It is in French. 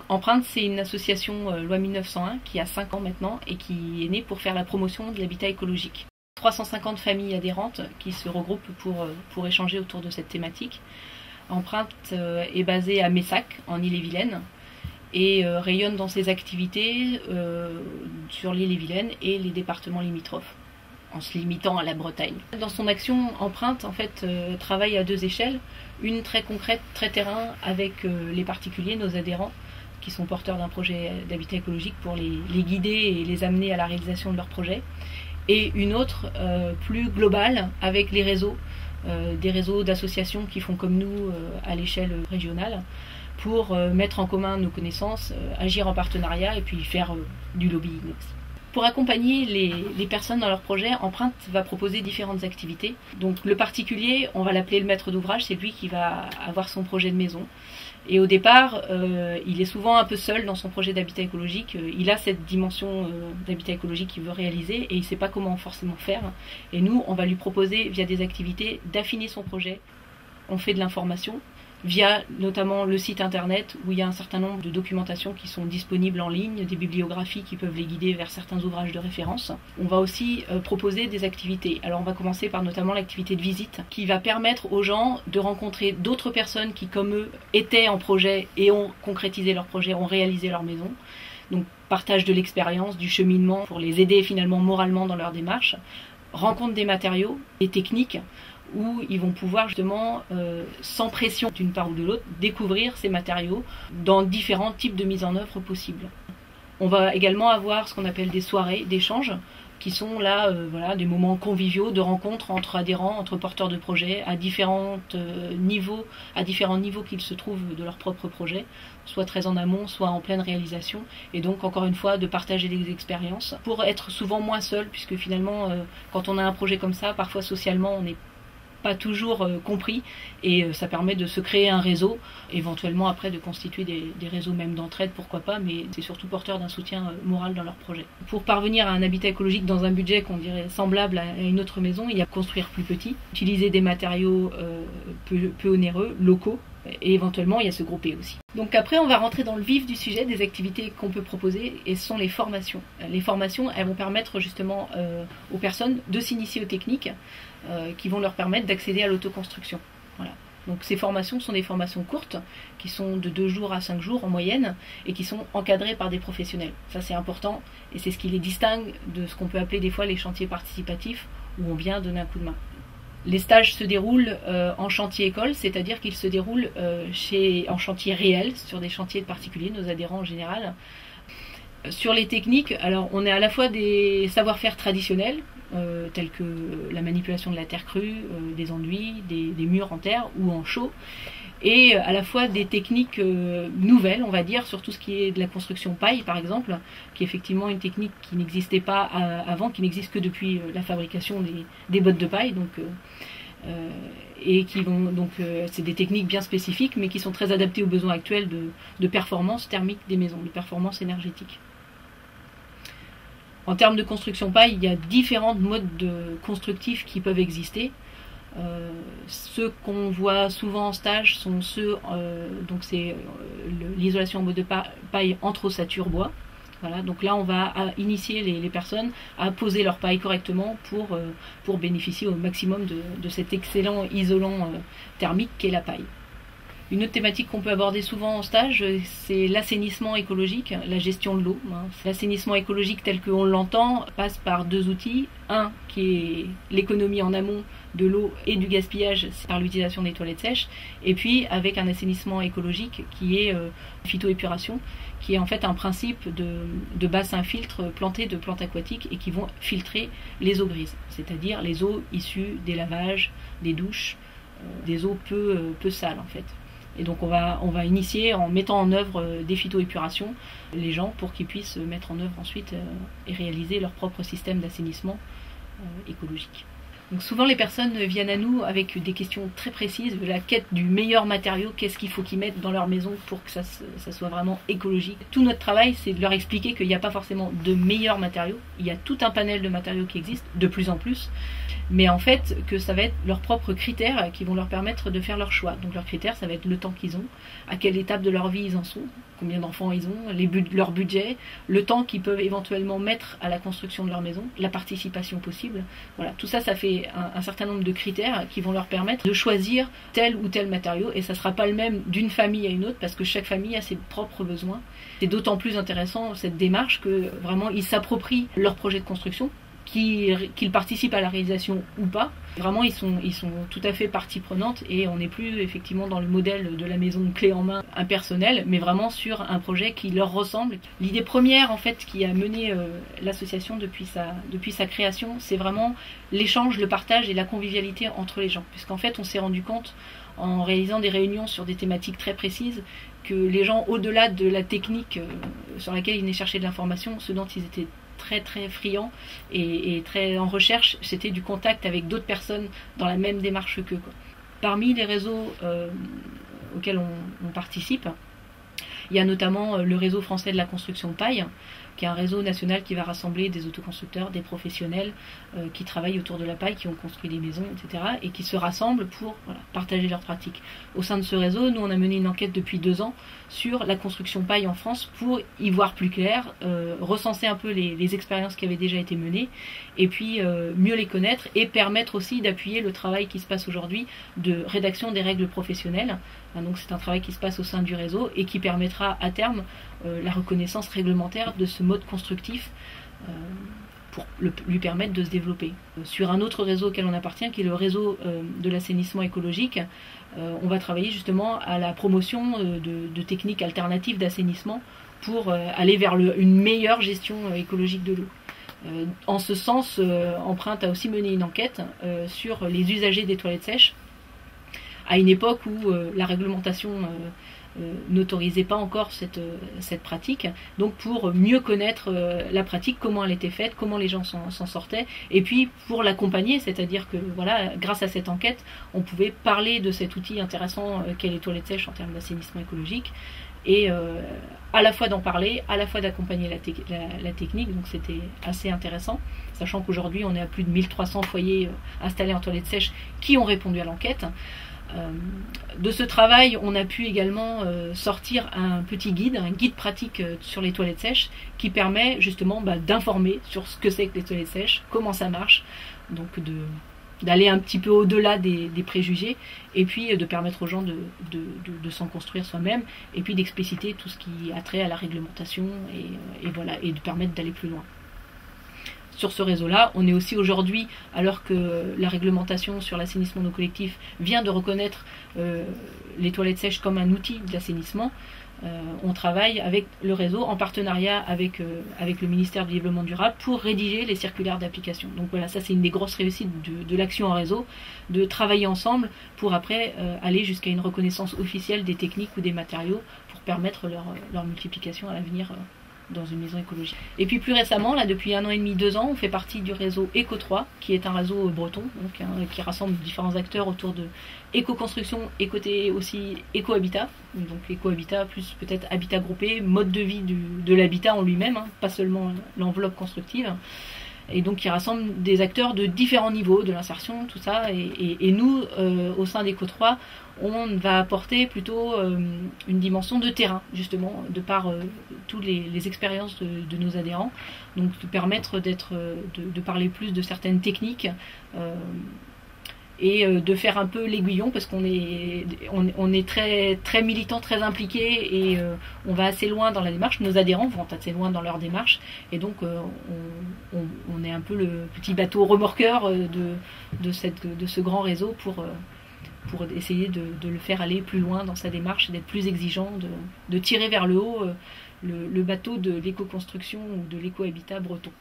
Empreinte, c'est une association loi 1901 qui a 5 ans maintenant et qui est née pour faire la promotion de l'habitat écologique. 350 familles adhérentes qui se regroupent pour échanger autour de cette thématique. Empreinte est basée à Messac, en Ille-et-Vilaine, et rayonne dans ses activités sur l'Ille-et-Vilaine et les départements limitrophes, en se limitant à la Bretagne. Dans son action, Empreinte travaille à 2 échelles, une très concrète, très terrain, avec les particuliers, nos adhérents, qui sont porteurs d'un projet d'habitat écologique pour les guider et les amener à la réalisation de leur projet, et une autre plus globale avec les réseaux, des réseaux d'associations qui font comme nous à l'échelle régionale, pour mettre en commun nos connaissances, agir en partenariat et puis faire du lobbying aussi. Pour accompagner les personnes dans leur projet, Empreinte va proposer différentes activités. Donc le particulier, on va l'appeler le maître d'ouvrage, c'est lui qui va avoir son projet de maison. Et au départ, il est souvent un peu seul dans son projet d'habitat écologique. Il a cette dimension d'habitat écologique qu'il veut réaliser et il ne sait pas comment forcément faire. Et nous, on va lui proposer, via des activités, d'affiner son projet. On fait de l'information, via notamment le site internet où il y a un certain nombre de documentations qui sont disponibles en ligne, des bibliographies qui peuvent les guider vers certains ouvrages de référence. On va aussi proposer des activités. Alors on va commencer par notamment l'activité de visite qui va permettre aux gens de rencontrer d'autres personnes qui, comme eux, étaient en projet et ont concrétisé leur projet, ont réalisé leur maison. Donc partage de l'expérience, du cheminement pour les aider finalement moralement dans leur démarche. Rencontre des matériaux, des techniques, où ils vont pouvoir justement, sans pression d'une part ou de l'autre, découvrir ces matériaux dans différents types de mise en œuvre possibles. On va également avoir ce qu'on appelle des soirées d'échange, qui sont là des moments conviviaux de rencontres entre adhérents, entre porteurs de projets, à différents niveaux qu'ils se trouvent de leur propre projet, soit très en amont, soit en pleine réalisation, et donc encore une fois de partager des expériences, pour être souvent moins seul, puisque finalement quand on a un projet comme ça, parfois socialement on n'est pas toujours compris, et ça permet de se créer un réseau, éventuellement après de constituer des réseaux même d'entraide, pourquoi pas, mais c'est surtout porteur d'un soutien moral dans leur projet. Pour parvenir à un habitat écologique dans un budget qu'on dirait semblable à une autre maison, il y a construire plus petit, utiliser des matériaux peu onéreux, locaux, et éventuellement il y a se grouper aussi. Donc après on va rentrer dans le vif du sujet des activités qu'on peut proposer, et ce sont les formations. Les formations, elles vont permettre justement aux personnes de s'initier aux techniques qui vont leur permettre d'accéder à l'autoconstruction. Voilà. Donc ces formations sont des formations courtes, qui sont de 2 jours à 5 jours en moyenne, et qui sont encadrées par des professionnels. Ça c'est important, et c'est ce qui les distingue de ce qu'on peut appeler des fois les chantiers participatifs, où on vient donner un coup de main. Les stages se déroulent en chantier école, c'est-à-dire qu'ils se déroulent en chantier réel, sur des chantiers de particuliers, nos adhérents en général. Sur les techniques, alors on est à la fois des savoir-faire traditionnels, tels que la manipulation de la terre crue, des enduits, des murs en terre ou en chaux, et à la fois des techniques nouvelles, on va dire, sur tout ce qui est de la construction paille par exemple, qui est effectivement une technique qui n'existait pas avant, qui n'existe que depuis la fabrication des bottes de paille, et qui vont donc c'est des techniques bien spécifiques, mais qui sont très adaptées aux besoins actuels de performance thermique des maisons, de performance énergétique. En termes de construction paille, il y a différents modes constructifs qui peuvent exister. Ceux qu'on voit souvent en stage sont ceux, donc c'est l'isolation en mode de paille entre ossature bois. Voilà, donc là on va initier les personnes à poser leur paille correctement pour bénéficier au maximum de cet excellent isolant thermique qu'est la paille. Une autre thématique qu'on peut aborder souvent en stage, c'est l'assainissement écologique, la gestion de l'eau. L'assainissement écologique tel qu'on l'entend passe par 2 outils. Un qui est l'économie en amont de l'eau et du gaspillage par l'utilisation des toilettes sèches. Et puis avec un assainissement écologique qui est phytoépuration, qui est en fait un principe de bassin filtre planté de plantes aquatiques et qui vont filtrer les eaux grises, c'est-à-dire les eaux issues des lavages, des douches, des eaux peu sales en fait. Et donc on va initier en mettant en œuvre des phytoépurations les gens pour qu'ils puissent mettre en œuvre ensuite et réaliser leur propre système d'assainissement écologique. Donc souvent les personnes viennent à nous avec des questions très précises, de la quête du meilleur matériau, qu'est-ce qu'il faut qu'ils mettent dans leur maison pour que ça soit vraiment écologique. Tout notre travail, c'est de leur expliquer qu'il n'y a pas forcément de meilleurs matériaux, il y a tout un panel de matériaux qui existent, de plus en plus, mais en fait que ça va être leurs propres critères qui vont leur permettre de faire leur choix. Donc leurs critères, ça va être le temps qu'ils ont, à quelle étape de leur vie ils en sont, combien d'enfants ils ont, leur budget, le temps qu'ils peuvent éventuellement mettre à la construction de leur maison, la participation possible. Voilà, tout ça, ça fait un certain nombre de critères qui vont leur permettre de choisir tel ou tel matériau, et ça ne sera pas le même d'une famille à une autre, parce que chaque famille a ses propres besoins. C'est d'autant plus intéressant cette démarche que vraiment ils s'approprient leur projet de construction, qu'ils participent à la réalisation ou pas. Vraiment, ils sont tout à fait partie prenante, et on n'est plus effectivement dans le modèle de la maison clé en main impersonnelle, mais vraiment sur un projet qui leur ressemble. L'idée première en fait qui a mené l'association depuis sa création, c'est vraiment l'échange, le partage et la convivialité entre les gens. Puisqu'en fait, on s'est rendu compte en réalisant des réunions sur des thématiques très précises que les gens, au-delà de la technique sur laquelle ils venaient chercher de l'information, ce dont ils étaient très très friands et très en recherche, c'était du contact avec d'autres personnes dans la même démarche qu'eux. Parmi les réseaux auxquels on participe, il y a notamment le réseau français de la construction de paille, qui est un réseau national qui va rassembler des autoconstructeurs, des professionnels qui travaillent autour de la paille, qui ont construit des maisons, etc. et qui se rassemblent pour partager leurs pratiques. Au sein de ce réseau, nous on a mené une enquête depuis 2 ans sur la construction paille en France pour y voir plus clair, recenser un peu les expériences qui avaient déjà été menées, et puis mieux les connaître et permettre aussi d'appuyer le travail qui se passe aujourd'hui de rédaction des règles professionnelles. Donc c'est un travail qui se passe au sein du réseau et qui permettra à terme la reconnaissance réglementaire de ce mode constructif pour lui permettre de se développer. Sur un autre réseau auquel on appartient, qui est le réseau de l'assainissement écologique, on va travailler justement à la promotion de techniques alternatives d'assainissement pour aller vers une meilleure gestion écologique de l'eau. En ce sens, Empreinte a aussi mené une enquête sur les usagers des toilettes sèches, à une époque où la réglementation n'autorisait pas encore cette pratique, donc pour mieux connaître la pratique, comment elle était faite, comment les gens s'en sortaient, et puis pour l'accompagner, c'est-à-dire que voilà, grâce à cette enquête, on pouvait parler de cet outil intéressant qu'est les toilettes sèches en termes d'assainissement écologique, et à la fois d'en parler, à la fois d'accompagner la technique, donc c'était assez intéressant, sachant qu'aujourd'hui on est à plus de 1300 foyers installés en toilettes sèches qui ont répondu à l'enquête. De ce travail, on a pu également sortir un guide pratique sur les toilettes sèches, qui permet justement d'informer sur ce que c'est que les toilettes sèches, comment ça marche, donc d'aller un petit peu au-delà des préjugés, et puis de permettre aux gens de s'en construire soi-même, et puis d'expliciter tout ce qui a trait à la réglementation, et voilà, et de permettre d'aller plus loin. Sur ce réseau-là, on est aussi aujourd'hui, alors que la réglementation sur l'assainissement non collectif vient de reconnaître les toilettes sèches comme un outil d'assainissement, on travaille avec le réseau en partenariat avec le ministère du Développement durable pour rédiger les circulaires d'application. Donc voilà, ça c'est une des grosses réussites de l'action en réseau, de travailler ensemble pour après aller jusqu'à une reconnaissance officielle des techniques ou des matériaux pour permettre leur multiplication à l'avenir dans une maison écologique. Et puis plus récemment, là depuis 1 an et demi, 2 ans, on fait partie du réseau Eco3, qui est un réseau breton, donc, qui rassemble différents acteurs autour de éco-construction et côté aussi éco-habitat. Donc éco-habitat plus peut-être habitat groupé, mode de vie de l'habitat en lui-même, pas seulement l'enveloppe constructive. Et donc qui rassemble des acteurs de différents niveaux, de l'insertion, tout ça. Et nous, au sein d'Eco3, on va apporter plutôt une dimension de terrain, justement, de par toutes les expériences de nos adhérents. Donc de permettre de parler plus de certaines techniques, et de faire un peu l'aiguillon, parce qu'on est très, très militant, très impliqué, et on va assez loin dans la démarche. Nos adhérents vont assez loin dans leur démarche, et donc on est un peu le petit bateau remorqueur de ce grand réseau pour essayer de le faire aller plus loin dans sa démarche, d'être plus exigeant, de tirer vers le haut le bateau de l'éco-construction ou de l'éco-habitat breton.